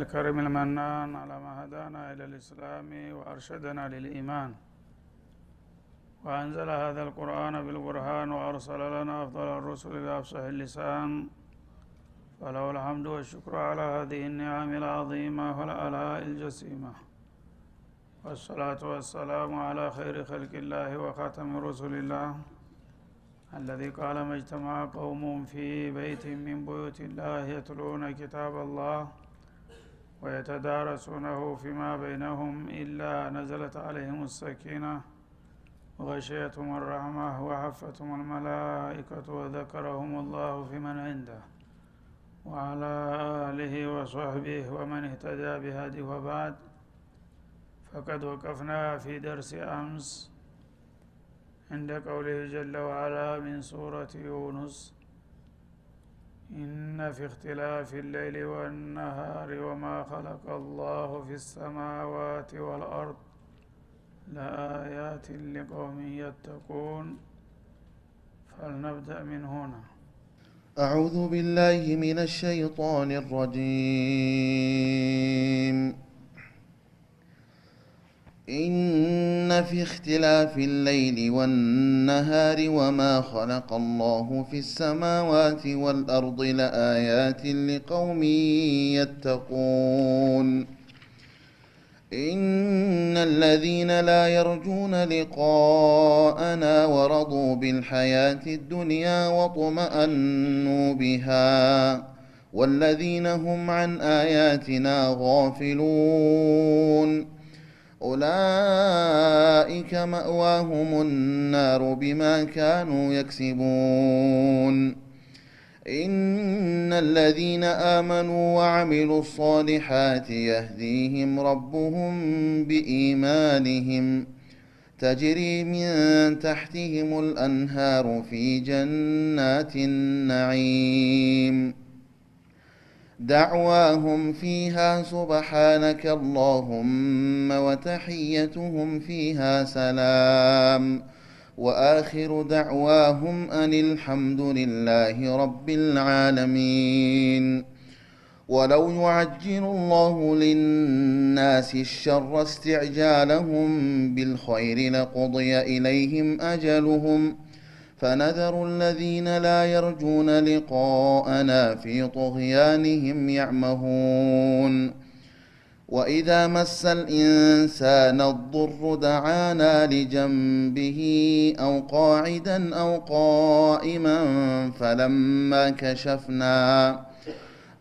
الكريم المنان على ما هدانا إلى الإسلام وأرشدنا للإيمان، وأنزل هذا القرآن بالبرهان وأرسل لنا أفضل الرسل بأفصح اللسان، فله الحمد والشكر على هذه النعم العظيمة والآلاء الجسيمة، والصلاة والسلام على خير خلق الله وخاتم رسل الله الذي قال ما اجتمع قوم في بيت من بيوت الله يتلون كتاب الله ويتدارسونه فيما بينهم إلا نزلت عليهم السكينة وغشيتهم الرحمة وحفتهم الملائكة وذكرهم الله في من عنده وعلى آله وصحبه ومن اهتدى بهديه. وبعد، فقد وقفنا في درس أمس عند قوله جل وعلا من سورة يونس: إن في اختلاف الليل والنهار وما خلق الله في السماوات والأرض لآيات لقوم يتقون. فلنبدأ من هنا. أعوذ بالله من الشيطان الرجيم. إن في اختلاف الليل والنهار وما خلق الله في السماوات والأرض لآيات لقوم يتقون. إن الذين لا يرجون لقاءنا ورضوا بالحياة الدنيا واطمأنوا بها والذين هم عن آياتنا غافلون أولئك مأواهم النار بما كانوا يكسبون. إن الذين آمنوا وعملوا الصالحات يهديهم ربهم بإيمانهم تجري من تحتهم الأنهار في جنات النعيم دعواهم فيها سبحانك اللهم وتحيتهم فيها سلام وآخر دعواهم أن الحمد لله رب العالمين. ولو يعجل الله للناس الشر استعجالهم بالخير لقضي إليهم أجلهم فنذر الذين لا يرجون لقاءنا في طغيانهم يعمهون. وإذا مس الإنسان الضر دعانا لجنبه أو قاعدا أو قائما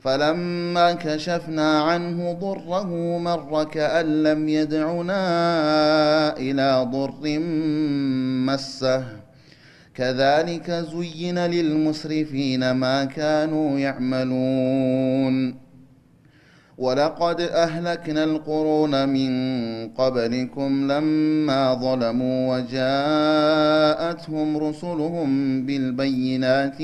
فلما كشفنا عنه ضره مر كأن لم يدعنا إلى ضر مسه كذلك زين للمسرفين ما كانوا يعملون. ولقد أهلكنا القرون من قبلكم لما ظلموا وجاءتهم رسلهم بالبينات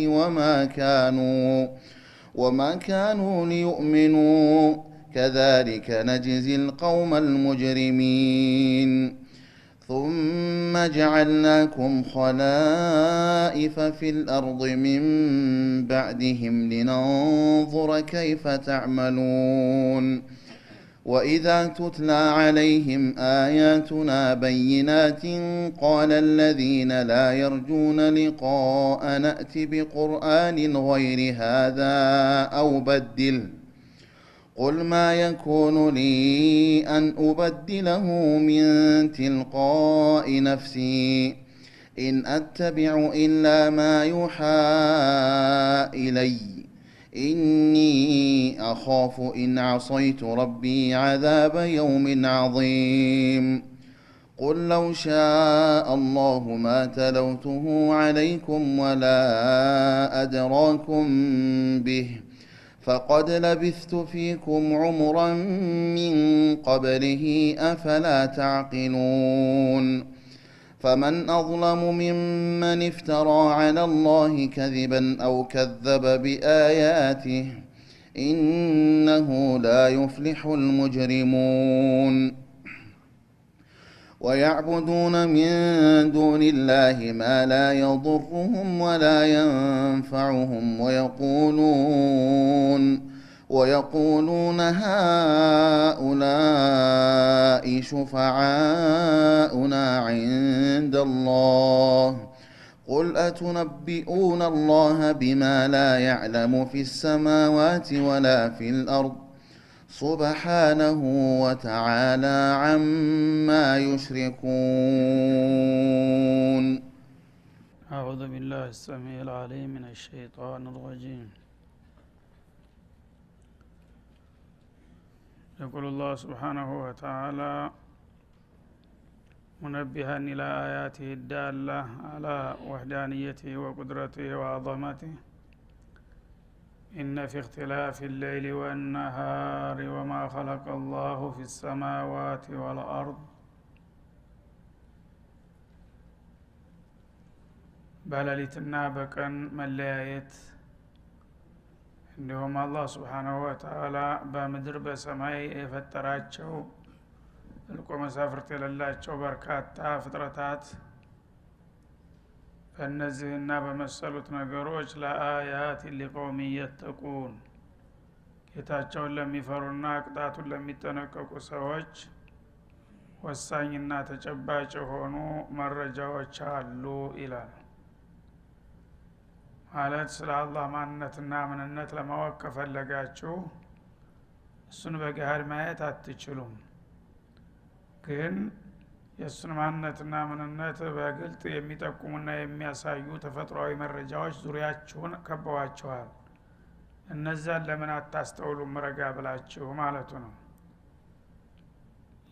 وما كانوا ليؤمنوا كذلك نجزي القوم المجرمين. ثم جعلناكم خلائف في الأرض من بعدهم لننظر كيف تعملون. وإذا تتلى عليهم آياتنا بينات قال الذين لا يرجون لقاءنا ائت بقرآن غير هذا أو بدله قل ما يكون لي أن أبدله من تلقاء نفسي إن أتبع إلا ما يوحى إلي إني أخاف إن عصيت ربي عذاب يوم عظيم. قل لو شاء الله ما تلوته عليكم ولا أدراكم به فقد لبثت فيكم عمرا من قبله أفلا تعقلون. فمن أظلم ممن افترى على الله كذبا أو كذب بآياته إنه لا يفلح المجرمون. ويعبدون من دون الله ما لا يضرهم ولا ينفعهم ويقولون هؤلاء شفعاؤنا عند الله قل أتنبئون الله بما لا يعلم في السماوات ولا في الأرض سبحانه وتعالى عما يشركون. أعوذ بالله السميع العليم من الشيطان الرجيم. يقول الله سبحانه وتعالى منبها إلى آياته الدالة على وحدانيته وقدرته وعظمته إن في اختلاف الليل والنهار وما خلق الله في السماوات والأرض በሌሊትና በቀን መለያየት እንዲሁም አላህ Subhanahu Wa Ta'ala በምድር በሰማይ የፈጠራቸው እልቆ መሳፍርት የሌላቸው በርካታ ፍጥረታት በእነዚህና በመሰሉት ነገሮች ለአያት ሊቆም የተቁን ጌታቸውን ለሚፈሩና ቅጣቱን ለሚጠነቀቁ ሰዎች ወሳኝና ተጨባጭ የሆኑ መረጃዎች አሉ ይላል። ማለት ስለ አላህ ማንነትና ምንነት ለማወቅ ከፈለጋችሁ እሱን በገሃድ ማየት አትችሉም። ግን የእሱን ማንነትና ምንነት በግልጥ የሚጠቁሙና የሚያሳዩ ተፈጥሯዊ መረጃዎች ዙሪያችሁን ከበዋችኋል። እነዛን ለምን አታስተውሉም ረጋ ብላችሁ ማለቱ ነው።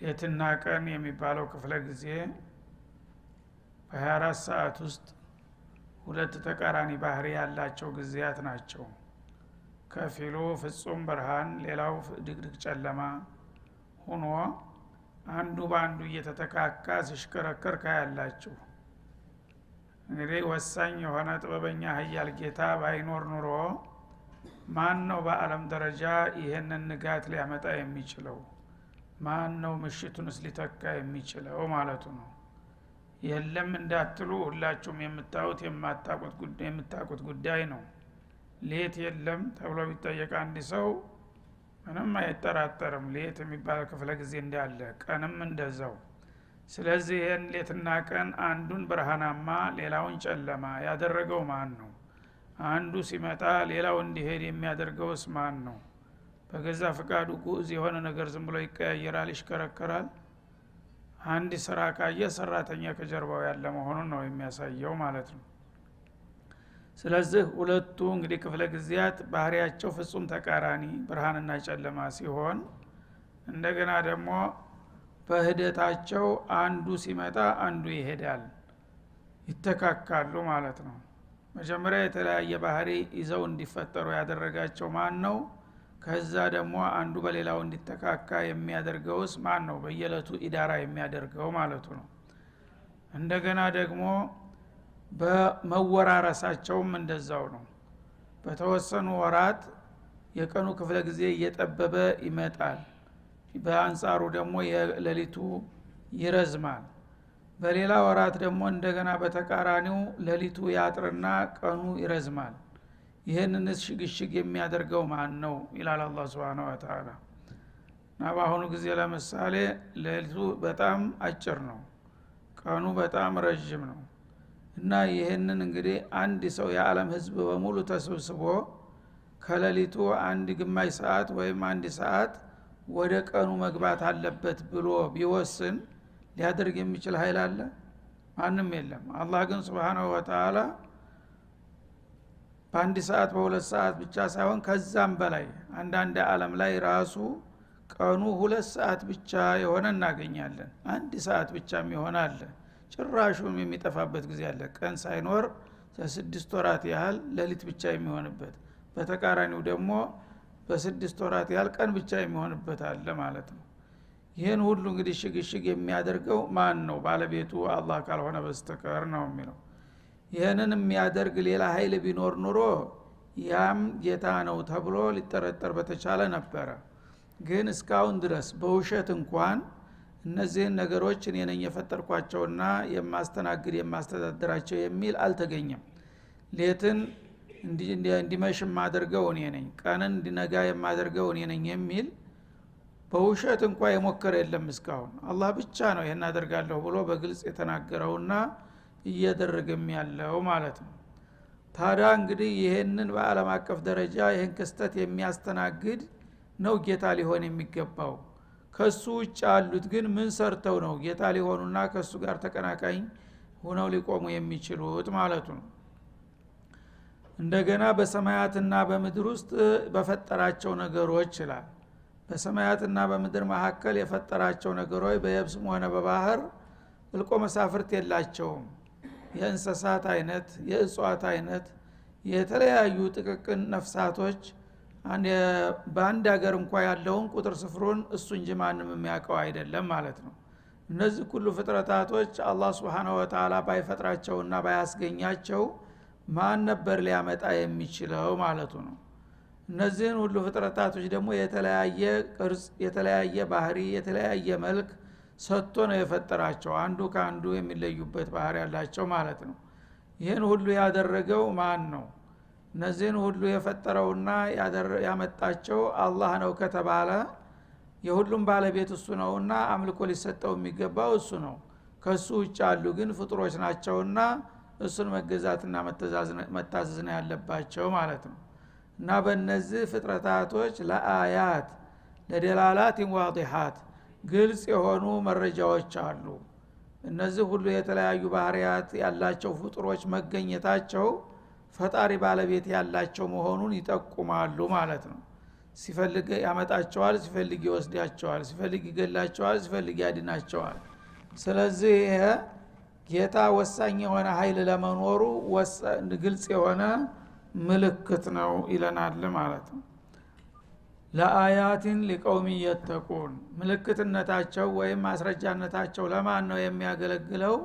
ሌትና ቀን የሚባለው ክፍለ ጊዜ በ24 ሰዓት ውስጥ ሁለት ተቃራኒ ባህሪ ያላቸው ጊዜያት ናቸው። ከፊሉ ፍጹም ብርሃን ሌላው ድቅድቅ ጨለማ ሆኖ አንዱ ባንዱ እየተተካካ ሲሽከረከር ካያላችሁ እንግዲህ ወሳኝ የሆነ ጥበበኛ ኃያል ጌታ ባይኖር ኑሮ ማን ነው በአለም ደረጃ ይሄንን ንጋት ሊያመጣ የሚችለው? ማን ነው ምሽቱንስ ሊተካ የሚችለው ማለቱ ነው። የለም እንዳትሉ ሁላችሁም የምታዩት የምታውቁት ጉዳይ ነው። ሌት የለም ተብሎ ቢጠየቅ አንድ ሰው ምንም አይጠራጠርም ሌት የሚባል ክፍለ ጊዜ እንዳለ፣ ቀንም እንደዛው። ስለዚህ ይሄን ሌትና ቀን አንዱን ብርሃናማ ሌላውን ጨለማ ያደረገው ማን ነው? አንዱ ሲመጣ ሌላው እንዲሄድ የሚያደርገውስ ማን ነው? በገዛ ፍቃዱ ጉዝ የሆነ ነገር ዝም ብሎ ይቀያየራል፣ ይሽከረከራል። አንድ ስራ ካየ ሰራተኛ ከጀርባው ያለ መሆኑን ነው የሚያሳየው ማለት ነው። ስለዚህ ሁለቱ እንግዲህ ክፍለ ጊዜያት ባህሪያቸው ፍጹም ተቃራኒ ብርሃንና ጨለማ ሲሆን እንደገና ደግሞ በህደታቸው አንዱ ሲመጣ አንዱ ይሄዳል፣ ይተካካሉ ማለት ነው። መጀመሪያ የተለያየ ባህሪ ይዘው እንዲፈጠሩ ያደረጋቸው ማን ነው? ከዛ ደግሞ አንዱ በሌላው እንዲተካካ የሚያደርገውስ ማን ነው? በየለቱ ኢዳራ የሚያደርገው ማለቱ ነው። እንደገና ደግሞ በመወራረሳቸውም እንደዛው ነው። በተወሰኑ ወራት የቀኑ ክፍለ ጊዜ እየጠበበ ይመጣል፣ በአንጻሩ ደግሞ የሌሊቱ ይረዝማል። በሌላ ወራት ደግሞ እንደገና በተቃራኒው ሌሊቱ ያጥርና ቀኑ ይረዝማል። ይሄንን ሽግሽግ የሚያደርገው ማን ነው ይላል አላህ Subhanahu Wa Ta'ala። እና በአሁኑ ጊዜ ለምሳሌ ሌሊቱ በጣም አጭር ነው፣ ቀኑ በጣም ረጅም ነው። እና ይሄንን እንግዲህ አንድ ሰው የዓለም ህዝብ በሙሉ ተሰብስቦ ከሌሊቱ አንድ ግማሽ ሰዓት ወይም አንድ ሰዓት ወደ ቀኑ መግባት አለበት ብሎ ቢወስን ሊያደርግ የሚችል ኃይል አለ? ማንም የለም። አላህ ግን Subhanahu Wa Ta'ala በአንድ ሰዓት በሁለት ሰዓት ብቻ ሳይሆን ከዛም በላይ አንዳንድ ዓለም ላይ ራሱ ቀኑ 2 ሰዓት ብቻ የሆነ እናገኛለን። አንድ ሰዓት ብቻም ይሆናል። ጭራሹም የሚጠፋበት ጊዜ አለ። ቀን ሳይኖር ለ6 ወራት ያህል ሌሊት ብቻ የሚሆንበት፣ በተቃራኒው ደግሞ በ6 ወራት ያህል ቀን ብቻ የሚሆንበት አለ ማለት ነው። ይሄን ሁሉ እንግዲህ ሽግሽግ የሚያደርገው ማን ነው? ባለቤቱ አላህ ካልሆነ በስተቀር ነው የሚለው። ይሄንን የሚያደርግ ሌላ ኃይል ቢኖር ኑሮ ያም ጌታ ነው ተብሎ ሊጠረጠር በተቻለ ነበረ። ግን እስካሁን ድረስ በውሸት እንኳን እነዚህን ነገሮች እኔ ነኝ የፈጠርኳቸውና የማስተናግድ የማስተዳደራቸው የሚል አልተገኘም። ሌትን እንዲመሽ ማደርገው እኔ ነኝ ቀንን እንዲነጋ የማደርገው እኔ ነኝ የሚል በውሸት እንኳን የሞከረ የለም እስካሁን አላህ ብቻ ነው ይሄን አደርጋለሁ ብሎ በግልጽ የተናገረውና እያደረገም ያለው ማለት ነው። ታዲያ እንግዲህ ይሄንን በዓለም አቀፍ ደረጃ ይሄን ክስተት የሚያስተናግድ ነው ጌታ ሊሆን የሚገባው። ከሱ ውጭ ያሉት ግን ምን ሰርተው ነው ጌታ ሊሆኑና ከሱ ጋር ተቀናቃኝ ሆነው ሊቆሙ የሚችሉት ማለቱ ነው። እንደገና በሰማያትና በምድር ውስጥ በፈጠራቸው ነገሮች ይላል። በሰማያትና በምድር መካከል የፈጠራቸው ነገሮች በየብስም ሆነ በባህር እልቆ መሳፍርት የላቸውም። የእንስሳት አይነት የእጽዋት አይነት የተለያዩ ጥቅቅን ነፍሳቶች በአንድ ሀገር እንኳን ያለውን ቁጥር ስፍሩን እሱ እንጂ ማንም የሚያውቀው አይደለም ማለት ነው። እነዚህ ሁሉ ፍጥረታቶች አላህ Subhanahu Wa Ta'ala ባይፈጥራቸውና ባያስገኛቸው ማን ነበር ሊያመጣ የሚችለው ማለቱ ነው። እነዚህን ሁሉ ፍጥረታቶች ደግሞ የተለያየ ቅርጽ የተለያየ ባህሪ የተለያየ መልክ ሰጥቶ ነው የፈጠራቸው አንዱ ካንዱ የሚለዩበት ባህሪ ያላቸው ማለት ነው። ይሄን ሁሉ ያደረገው ማን ነው? እነዚህን ሁሉ የፈጠረውና ያመጣቸው አላህ ነው ከተባለ የሁሉም ባለቤት እሱ ነውና አምልኮ ሊሰጠው የሚገባው እሱ ነው። ከሱ ውጭ ያሉ ግን ፍጡሮች ናቸውና እሱን መገዛትና መታዘዝ ነው ያለባቸው ማለት ነው። እና በእነዚህ ፍጥረታቶች ለአያት ለደላላት ዋዲሃት ግልጽ የሆኑ መረጃዎች አሉ። እነዚህ ሁሉ የተለያዩ ባህሪያት ያላቸው ፍጡሮች መገኘታቸው ፈጣሪ ባለቤት ያላቸው መሆኑን ይጠቁማሉ ማለት ነው። ሲፈልግ ያመጣቸዋል፣ ሲፈልግ ይወስዳቸዋል፣ ሲፈልግ ይገላቸዋል፣ ሲፈልግ ያድናቸዋል። ስለዚህ ይሄ ጌታ ወሳኝ የሆነ ኃይል ለመኖሩ ግልጽ የሆነ ምልክት ነው ይለናል ማለት ነው። ለአያቲን ሊቀውሚ የተቁን ምልክትነታቸው ወይም ማስረጃነታቸው ለማን ነው የሚያገለግለው?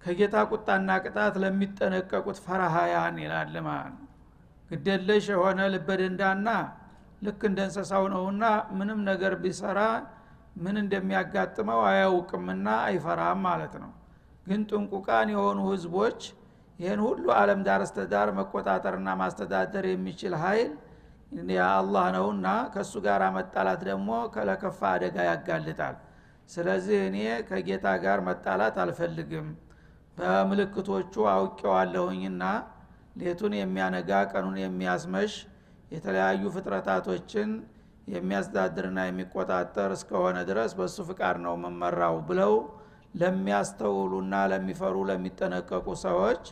ከጌታ ቁጣና ቅጣት ለሚጠነቀቁት ፈራሃያን ይላል ማለት ነው። ግደለሽ የሆነ ልበደንዳና ልክ እንደ እንስሳው ነውና ምንም ነገር ቢሰራ ምን እንደሚያጋጥመው አያውቅምና አይፈራም ማለት ነው። ግን ጥንቁቃን የሆኑ ህዝቦች ይሄን ሁሉ ዓለም ዳር እስተ ዳር መቆጣጠርና ማስተዳደር የሚችል ኃይል አላህ ነውና ከሱ ጋር መጣላት ደግሞ ለከፋ አደጋ ያጋልጣል። ስለዚህ እኔ ከጌታ ጋር መጣላት አልፈልግም፣ በምልክቶቹ አውቄዋለሁኝና ሌቱን የሚያነጋ ቀኑን የሚያስመሽ የተለያዩ ፍጥረታቶችን የሚያስተዳድርና የሚቆጣጠር እስከሆነ ድረስ በሱ ፍቃድ ነው መመራው ብለው ለሚያስተውሉና ለሚፈሩ ለሚጠነቀቁ ሰዎች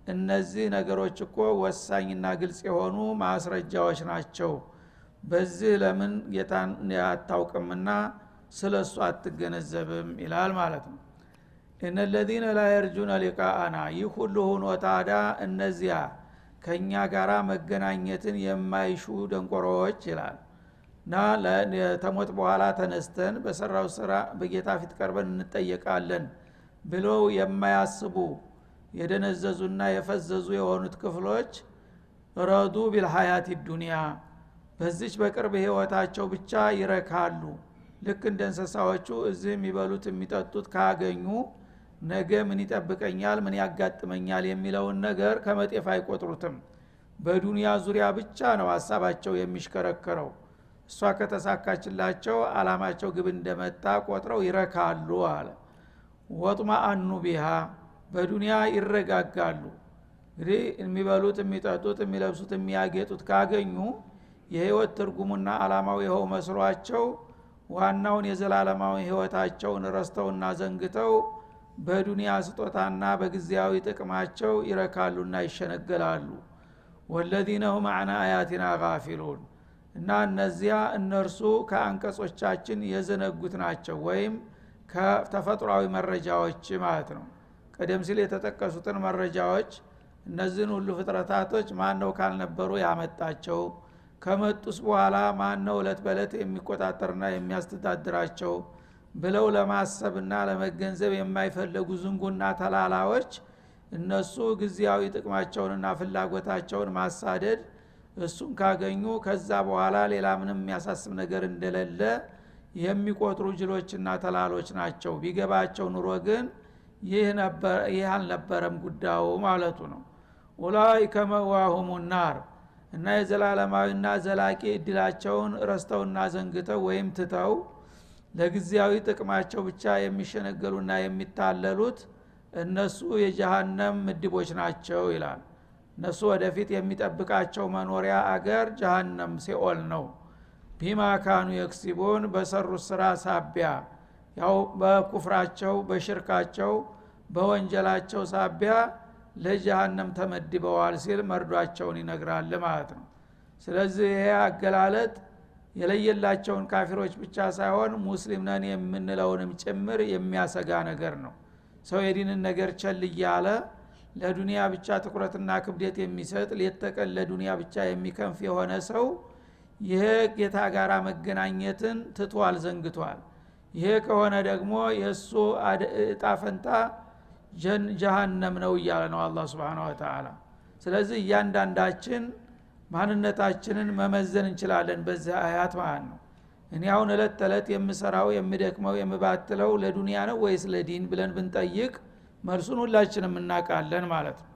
እነዚህ ነገሮች እኮ ወሳኝና ግልጽ የሆኑ ማስረጃዎች ናቸው። በዚህ ለምን ጌታን ያታውቅምና ስለሱ አትገነዘብም ይላል ማለት ነው። እነ الذين لا يرجون لقاءنا ይሁሉ ሆኖ ታዲያ እነዚያ ከኛ ጋራ መገናኘትን የማይሹ ደንቆሮዎች ይላል ና ለተሞት በኋላ ተነስተን በሰራው ስራ በጌታ ፊት ቀርበን እንጠየቃለን ብለው የማያስቡ የደነዘዙና የፈዘዙ የሆኑት ክፍሎች ረዱ ቢልሐያት ዱንያ በዚች በቅርብ ህይወታቸው ብቻ ይረካሉ። ልክ እንደ እንስሳዎቹ እዚህ የሚበሉት የሚጠጡት ካገኙ ነገ ምን ይጠብቀኛል ምን ያጋጥመኛል የሚለውን ነገር ከመጤፍ አይቆጥሩትም። በዱንያ ዙሪያ ብቻ ነው ሐሳባቸው የሚሽከረከረው። እሷ ከተሳካችላቸው አላማቸው ግብ እንደመጣ ቆጥረው ይረካሉ አለ። ወጥማአኑ ቢሃ በዱንያ ይረጋጋሉ። እንግዲህ የሚበሉት የሚጠጡት የሚለብሱት የሚያጌጡት ካገኙ የህይወት ትርጉሙና አላማው ይኸው መስሏቸው ዋናውን የዘላለማዊ ህይወታቸውን ረስተውና ዘንግተው በዱንያ ስጦታና በጊዜያዊ ጥቅማቸው ይረካሉና ይሸነገላሉ። ወለዚነ ሁም ዐን አያቲና ጋፊሉን እና እነዚያ እነርሱ ከአንቀጾቻችን የዘነጉት ናቸው ወይም ከተፈጥሯዊ መረጃዎች ማለት ነው። ቀደም ሲል የተጠቀሱትን መረጃዎች እነዚህን ሁሉ ፍጥረታቶች ማን ነው ካልነበሩ ያመጣቸው፣ ከመጡስ በኋላ ማን ነው እለት በእለት የሚቆጣጠርና የሚያስተዳድራቸው ብለው ለማሰብና ለመገንዘብ የማይፈልጉ ዝንጉና ተላላዎች እነሱ ጊዜያዊ ጥቅማቸውንና ፍላጎታቸውን ማሳደድ እሱን ካገኙ ከዛ በኋላ ሌላ ምንም የሚያሳስብ ነገር እንደሌለ የሚቆጥሩ ጅሎችና ተላሎች ናቸው። ቢገባቸው ኑሮ ግን ይህ አልነበረም ጉዳዩ ማለቱ ነው። ኡላኢከ መዋሁሙ ናር እና የዘላለማዊና ዘላቂ እድላቸውን ረስተውና ዘንግተው ወይም ትተው ለጊዜያዊ ጥቅማቸው ብቻ የሚሸነገሉና የሚታለሉት እነሱ የጀሃነም ምድቦች ናቸው ይላል። እነሱ ወደፊት የሚጠብቃቸው መኖሪያ አገር ጀሃነም ሲኦል ነው። ቢማ ካኑ የክሲቡን በሰሩት ስራ ሳቢያ ያው በኩፍራቸው በሽርካቸው በወንጀላቸው ሳቢያ ለጀሃነም ተመድበዋል ሲል መርዷቸውን ይነግራል ማለት ነው። ስለዚህ ይሄ አገላለጥ የለየላቸውን ካፊሮች ብቻ ሳይሆን ሙስሊም ነን የምንለውንም ጭምር የሚያሰጋ ነገር ነው። ሰው የዲንን ነገር ቸል እያለ ለዱንያ ብቻ ትኩረትና ክብደት የሚሰጥ ሌተቀን ለዱንያ ብቻ የሚከንፍ የሆነ ሰው ይሄ ጌታ ጋራ መገናኘትን ትቷል፣ ዘንግቷል። ይሄ ከሆነ ደግሞ የእሱ እጣ ፈንታ ጀሃነም ነው እያለ ነው አላህ Subhanahu Wa Ta'ala። ስለዚህ እያንዳንዳችን ማንነታችንን መመዘን እንችላለን በዚህ አያት ማለት ነው። እኔ አሁን እለት ተለት የምሰራው የምደክመው የምባትለው ለዱንያ ነው ወይስ ለዲን ብለን ብንጠይቅ መልሱን ሁላችንም እናውቃለን ማለት ነው።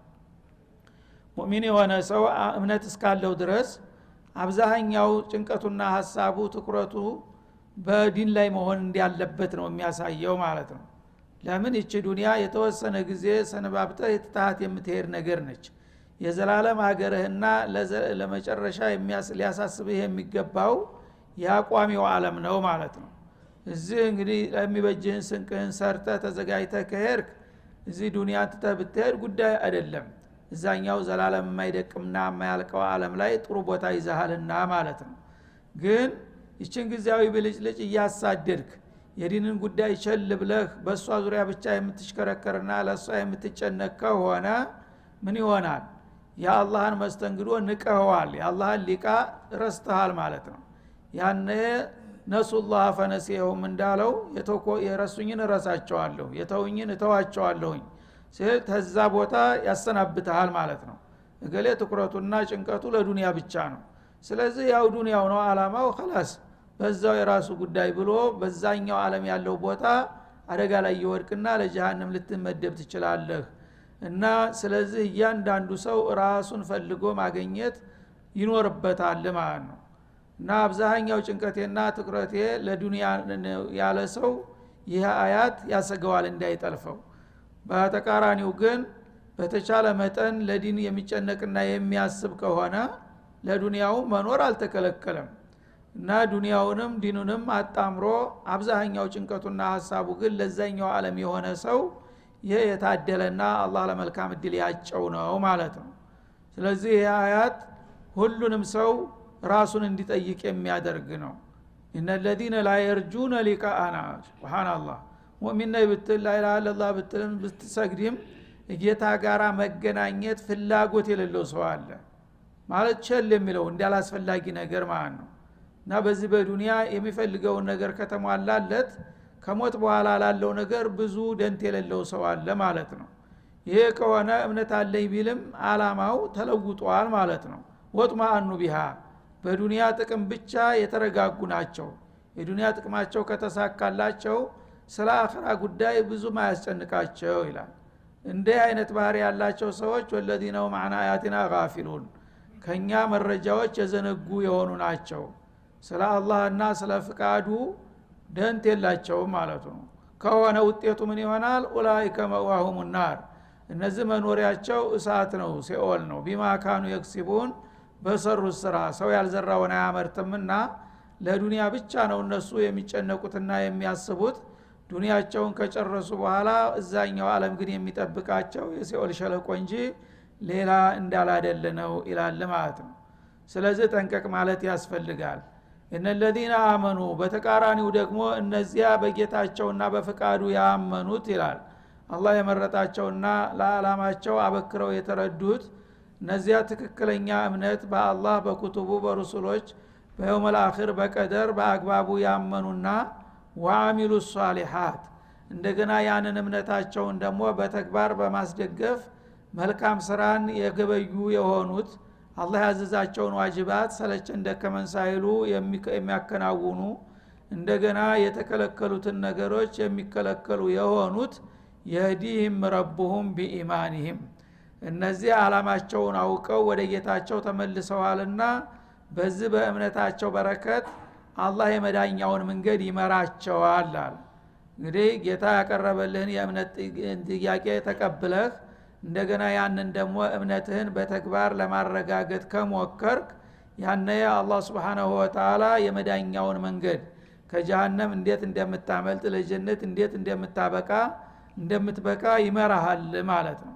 ሙእሚን የሆነ ሰው እምነት እስካለው ድረስ አብዛኛው ጭንቀቱና ሐሳቡ ትኩረቱ በዲን ላይ መሆን እንዲያለበት ነው የሚያሳየው ማለት ነው። ለምን ይቺ ዱንያ የተወሰነ ጊዜ ሰነባብተህ የትታት የምትሄድ ነገር ነች። የዘላለም ሀገርህና ለመጨረሻ ሊያሳስብህ የሚገባው ያቋሚው ዓለም ነው ማለት ነው። እዚህ እንግዲህ ለሚበጅህን ስንቅህን ሰርተህ ተዘጋጅተህ ከሄድክ እዚህ ዱንያ ትተህ ብትሄድ ጉዳይ አይደለም። እዛኛው ዘላለም የማይደቅምና የማያልቀው ዓለም ላይ ጥሩ ቦታ ይዛሃልና ማለት ነው። ግን ይችን ጊዜያዊ ብልጭልጭ እያሳደድክ የዲንን ጉዳይ ቸል ብለህ በእሷ ዙሪያ ብቻ የምትሽከረከርና ለእሷ የምትጨነቅ ከሆነ ምን ይሆናል? የአላህን መስተንግዶ ንቀኸዋል፣ የአላህን ሊቃ ረስተሃል ማለት ነው። ያነ ነሱላህ ፈነሲየሁም እንዳለው የረሱኝን እረሳቸዋለሁ የተውኝን እተዋቸዋለሁኝ ሲል ተዛ ቦታ ያሰናብተሃል ማለት ነው። እገሌ ትኩረቱና ጭንቀቱ ለዱንያ ብቻ ነው። ስለዚህ ያው ዱንያው ነው አላማው خلاص በዛው የራሱ ጉዳይ ብሎ በዛኛው ዓለም ያለው ቦታ አደጋ ላይ ይወድቅና ለጀሃነም ልትመደብ ትችላለህ። እና ስለዚህ እያንዳንዱ ሰው ራሱን ፈልጎ ማግኘት ይኖርበታል ማለት ነው። እና አብዛኛው ጭንቀቴና ትኩረቴ ለዱንያ ያለ ሰው ይህ አያት ያሰገዋል እንዳይጠልፈው። በተቃራኒው ግን በተቻለ መጠን ለዲን የሚጨነቅና የሚያስብ ከሆነ ለዱንያው መኖር አልተከለከለም እና ዱንያውንም ዲኑንም አጣምሮ አብዛኛው ጭንቀቱና ሐሳቡ ግን ለዛኛው ዓለም የሆነ ሰው ይሄ የታደለና አላህ ለመልካም እድል ያጨው ነው ማለት ነው። ስለዚህ ይህ አያት ሁሉንም ሰው ራሱን እንዲጠይቅ የሚያደርግ ነው። እነለዚነ ላ የርጁነ ሊቃአና ሱብሃንአላህ ሙእሚን ነኝ ብትል ላ ኢላሃ ኢላላህ ብትልም ብትሰግድም ጌታ ጋራ መገናኘት ፍላጎት የሌለው ሰው አለ ማለት ቸል የሚለው እንዳላስፈላጊ ነገር ማለት ነው። እና በዚህ በዱንያ የሚፈልገውን ነገር ከተሟላለት ከሞት በኋላ ላለው ነገር ብዙ ደንት የሌለው ሰው አለ ማለት ነው። ይሄ ከሆነ እምነት አለኝ ቢልም አላማው ተለውጧል ማለት ነው። ወጥማአኑ ቢሃ በዱንያ ጥቅም ብቻ የተረጋጉ ናቸው። የዱንያ ጥቅማቸው ከተሳካላቸው ስለ አኺራ ጉዳይ ብዙ ማያስጨንቃቸው ይላል። እንደ አይነት ባህሪ ያላቸው ሰዎች ወለዲነው ማዕና አያቲና ጋፊሉን ከኛ መረጃዎች የዘነጉ የሆኑ ናቸው። ስለ አላህና ስለ ፍቃዱ ደንት የላቸውም ማለት ነው። ከሆነ ውጤቱ ምን ይሆናል? ኡላኢከ መዋሁሙ ናር እነዚህ መኖሪያቸው እሳት ነው፣ ሲኦል ነው። ቢማ ካኑ የክሲቡን በሰሩት ስራ ሰው ያልዘራውን አያመርትምና ለዱንያ ብቻ ነው እነሱ የሚጨነቁትና የሚያስቡት። ዱንያቸውን ከጨረሱ በኋላ እዛኛው ዓለም ግን የሚጠብቃቸው የሲኦል ሸለቆ እንጂ ሌላ እንዳላደለ ነው ይላል ማለት ነው። ስለዚህ ጠንቀቅ ማለት ያስፈልጋል። እነለዚነ አመኑ በተቃራኒው ደግሞ እነዚያ በጌታቸውና በፍቃዱ ያመኑት ይላል አላህ የመረጣቸውና ለዓላማቸው አበክረው የተረዱት እነዚያ ትክክለኛ እምነት በአላህ በኩቱቡ በሩሱሎች በየውመል አኺር በቀደር በአግባቡ ያመኑና ወአሚሉ ሷሊሃት እንደገና ያንን እምነታቸውን ደግሞ በተግባር በማስደገፍ መልካም ስራን የገበዩ የሆኑት አላህ ያዘዛቸውን ዋጅባት ሰለቸን ደከመን ሳይሉ የሚያከናውኑ እንደገና የተከለከሉትን ነገሮች የሚከለከሉ የሆኑት የህዲህም ረቡሁም ቢኢማኒህም እነዚህ አላማቸውን አውቀው ወደ ጌታቸው ተመልሰዋልና በዚህ በእምነታቸው በረከት አላህ የመዳኛውን መንገድ ይመራቸዋል አለ። እንግዲህ ጌታ ያቀረበልህን የእምነት ጥያቄ ተቀብለህ እንደገና ያንን ደግሞ እምነትህን በተግባር ለማረጋገጥ ከሞከርክ ያነ አላህ Subhanahu Wa Ta'ala የመዳኛውን መንገድ ከጀሃነም እንዴት እንደምታመልጥ ለጀነት እንዴት እንደምትበቃ ይመራሃል ማለት ነው።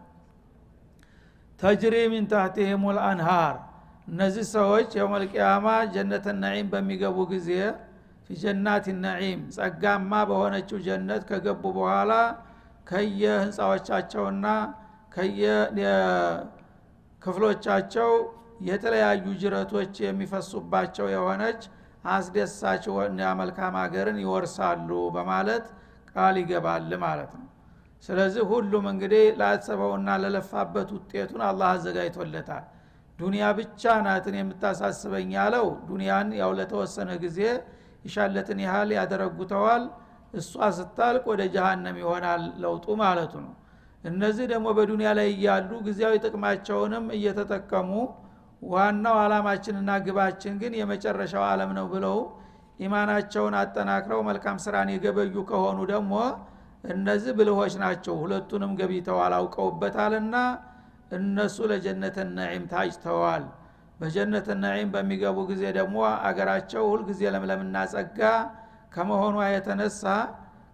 ተጅሪ ሚን ታህቲሂሙል አንሃር እነዚህ ሰዎች የውመል ቂያማ ጀነተ ነዒም በሚገቡ ጊዜ ፊጀናት ነዒም ጸጋማ በሆነችው ጀነት ከገቡ በኋላ ከየህንጻዎቻቸውና ከየክፍሎቻቸው የተለያዩ ጅረቶች የሚፈሱባቸው የሆነች አስደሳች ወና መልካም ሀገርን ይወርሳሉ በማለት ቃል ይገባል ማለት ነው። ስለዚህ ሁሉም እንግዲህ ላሰበውና ለለፋበት ውጤቱን አላህ አዘጋጅቶለታል። ዱንያ ብቻ ናትን የምታሳስበኝ ያለው ዱንያን ያው ለተወሰነ ጊዜ ይሻለትን ያህል ያደረጉተዋል። እሷ ስታልቅ ወደ ጀሃነም ይሆናል ለውጡ ማለቱ ነው። እነዚህ ደግሞ በዱንያ ላይ ያሉ ጊዜያዊ ጥቅማቸውንም እየተጠቀሙ ዋናው አላማችንና ግባችን ግን የመጨረሻው ዓለም ነው ብለው ኢማናቸውን አጠናክረው መልካም ስራን የገበዩ ከሆኑ ደግሞ እነዚህ ብልሆች ናቸው። ሁለቱንም ገብይተው አላውቀውበታልና እነሱ ለጀነተ ነዒም ታጭተዋል። በጀነተ ነዒም በሚገቡ ጊዜ ደግሞ አገራቸው ሁሉ ጊዜ ለምለምና ጸጋ ከመሆኑ የተነሳ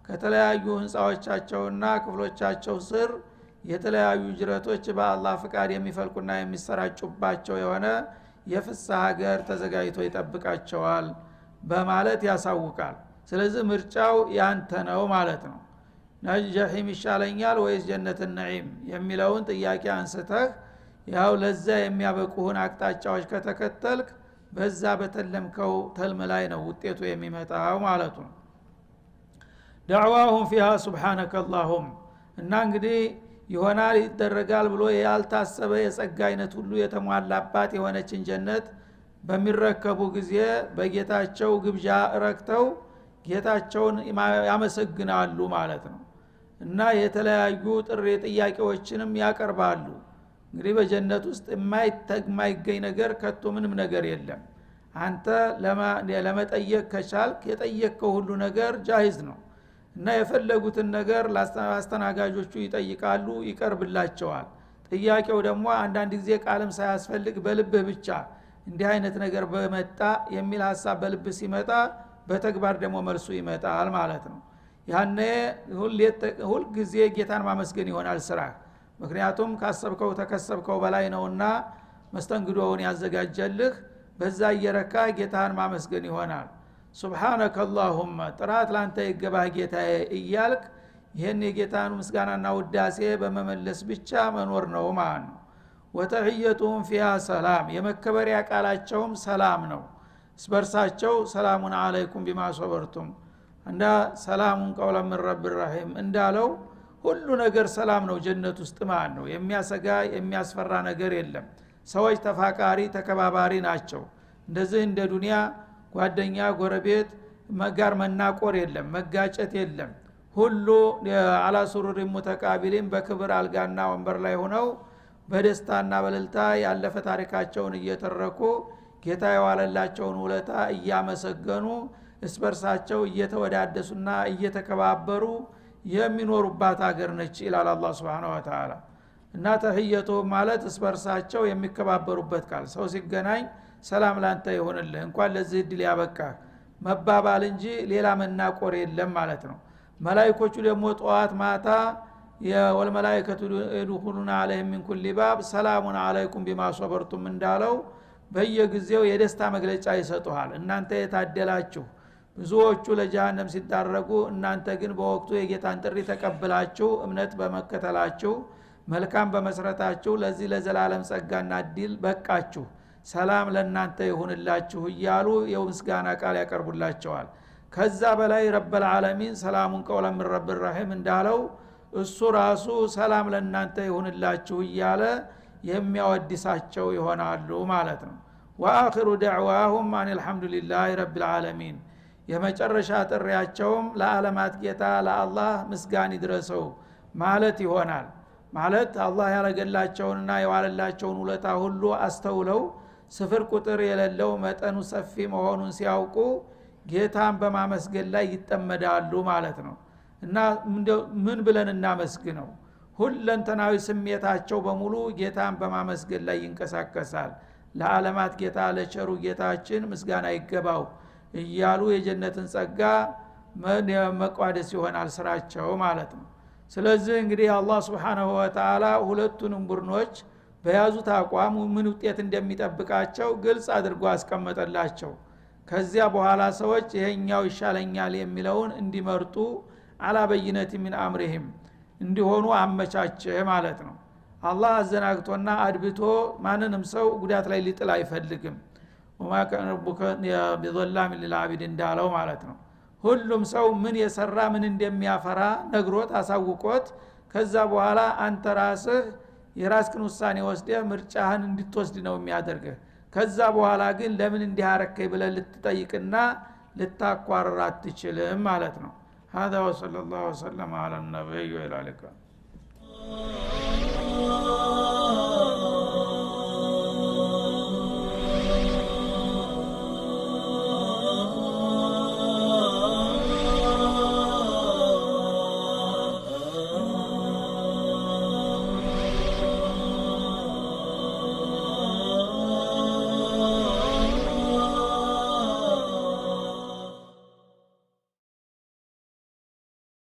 ከተለያዩ ህንጻዎቻቸውና ክፍሎቻቸው ስር የተለያዩ ጅረቶች በአላህ ፍቃድ የሚፈልቁና የሚሰራጩባቸው የሆነ የፍስሐ ሀገር ተዘጋጅቶ ይጠብቃቸዋል በማለት ያሳውቃል። ስለዚህ ምርጫው ያንተ ነው ማለት ነው። ጀሂም ይሻለኛል ወይስ ጀነተ ነዒም የሚለውን ጥያቄ አንስተህ ያው ለዛ የሚያበቁህን አቅጣጫዎች ከተከተልክ በዛ በተለምከው ተልም ላይ ነው ውጤቱ የሚመጣው ማለት ነው። ዳዕዋሁም ፊሃ ሱብሃነከ አላሁም እና እንግዲህ ይሆናል ይደረጋል ብሎ ያልታሰበ የጸጋ አይነት ሁሉ የተሟላባት የሆነችን ጀነት በሚረከቡ ጊዜ በጌታቸው ግብዣ ረክተው ጌታቸውን ያመሰግናሉ ማለት ነው። እና የተለያዩ ጥሪ ጥያቄዎችንም ያቀርባሉ። እንግዲህ በጀነት ውስጥ የማይገኝ ነገር ከቶ ምንም ነገር የለም። አንተ ለመጠየቅ ከቻልክ የጠየቅከው ሁሉ ነገር ጃይዝ ነው እና የፈለጉትን ነገር ለአስተናጋጆቹ ይጠይቃሉ፣ ይቀርብላቸዋል። ጥያቄው ደግሞ አንዳንድ ጊዜ ቃልም ሳያስፈልግ በልብህ ብቻ እንዲህ አይነት ነገር በመጣ የሚል ሐሳብ በልብህ ሲመጣ በተግባር ደግሞ መልሱ ይመጣል ማለት ነው። ያኔ ሁል ጊዜ ጌታን ማመስገን ይሆናል ስራ። ምክንያቱም ካሰብከው ተከሰብከው በላይ ነውና መስተንግዶውን ያዘጋጀልህ በዛ እየረካ ጌታን ማመስገን ይሆናል። ሱብሃነከ አላሁም ጥራት ላንተ ይገባህ ጌታዬ እያልክ ይሄን የጌታን ምስጋናና ውዳሴ በመመለስ ብቻ መኖር ነው ማለት ነው። ወተህየቱሁም ፊሃ ሰላም የመከበሪያ ቃላቸውም ሰላም ነው። ስበርሳቸው ሰላሙን አለይኩም ቢማ ሶበርቱም እንዳ ሰላሙን ቀውለን ምን ረቢር ረሂም እንዳለው ሁሉ ነገር ሰላም ነው ጀነት ውስጥ ማለት ነው። የሚያሰጋ የሚያስፈራ ነገር የለም። ሰዎች ተፋቃሪ ተከባባሪ ናቸው። እንደዚህ እንደ ዱንያ ጓደኛ ጎረቤት ጋር መናቆር የለም፣ መጋጨት የለም። ሁሉ አላ ሱሩር ሙተቃቢሊን በክብር አልጋና ወንበር ላይ ሆነው በደስታና በእልልታ ያለፈ ታሪካቸውን እየተረኩ ጌታ የዋለላቸውን ውለታ እያመሰገኑ እስበርሳቸው እየተወዳደሱና እየተከባበሩ የሚኖሩባት ሀገር ነች ይላል አላህ Subhanahu Wa Ta'ala። እና ተህየቱ ማለት እስበርሳቸው የሚከባበሩበት ቃል ሰው ሲገናኝ ሰላም ላንተ ይሁንልህ እንኳን ለዚህ እድል ያበቃህ መባባል እንጂ ሌላ መናቆር የለም ማለት ነው። መላእክቶቹ ደግሞ ጧት ማታ ወልመላእክቱ ይድኹሉና ዐለይሂም ሚን ኩሊ ባብ ሰላሙን ዐለይኩም ቢማ ሶበርቱም እንዳለው በየጊዜው የደስታ መግለጫ ይሰጡሃል። እናንተ የታደላችሁ ብዙዎቹ ለጀሃነም ሲዳረጉ እናንተ ግን በወቅቱ የጌታን ጥሪ ተቀብላችሁ እምነት በመከተላችሁ መልካም በመስራታችሁ ለዚህ ለዘላለም ጸጋና እድል በቃችሁ ሰላም ለእናንተ ይሁንላችሁ እያሉ የምስጋና ቃል ያቀርቡላቸዋል። ከዛ በላይ ረብል ዓለሚን ሰላሙን ቀውለን ምን ረቢር ረሂም እንዳለው እሱ ራሱ ሰላም ለእናንተ ይሁንላችሁ እያለ የሚያወድሳቸው ይሆናሉ ማለት ነው። ወአኺሩ ደዕዋሁም አኒል ሐምዱሊላሂ ረቢል ዓለሚን የመጨረሻ ጥሪያቸውም ለዓለማት ጌታ ለአላህ ምስጋና ይድረሰው ማለት ይሆናል። ማለት አላህ ያረገላቸውንና የዋለላቸውን ውለታ ሁሉ አስተውለው ስፍር ቁጥር የሌለው መጠኑ ሰፊ መሆኑን ሲያውቁ ጌታን በማመስገን ላይ ይጠመዳሉ ማለት ነው። እና ምን ብለን እናመስግነው? ሁለንተናዊ ስሜታቸው በሙሉ ጌታን በማመስገን ላይ ይንቀሳቀሳል። ለዓለማት ጌታ ለቸሩ ጌታችን ምስጋና ይገባው እያሉ የጀነትን ጸጋ መቋደስ ይሆናል ስራቸው ማለት ነው። ስለዚህ እንግዲህ አላህ Subhanahu Wa Ta'ala ሁለቱንም ቡድኖች በያዙት አቋም ምን ውጤት እንደሚጠብቃቸው ግልጽ አድርጎ አስቀመጠላቸው። ከዚያ በኋላ ሰዎች ይሄኛው ይሻለኛል የሚለውን እንዲመርጡ አላበይነት ሚን አምሪሂም እንዲሆኑ አመቻቸ ማለት ነው። አላህ አዘናግቶና አድብቶ ማንንም ሰው ጉዳት ላይ ሊጥል አይፈልግም። ወማ ከነ ረቡከ ቢዘላም ሊልዓቢድ እንዳለው ማለት ነው። ሁሉም ሰው ምን የሰራ ምን እንደሚያፈራ ነግሮት አሳውቆት ከዛ በኋላ አንተ ራስህ የራስህን ውሳኔ ወስደህ ምርጫህን እንድትወስድ ነው የሚያደርግህ። ከዛ በኋላ ግን ለምን እንዲህ አረከኝ ብለህ ልትጠይቅና ልታቋርጥ አትችልም ማለት ነው። هذا وصلى الله وسلم على النبي وعلى اله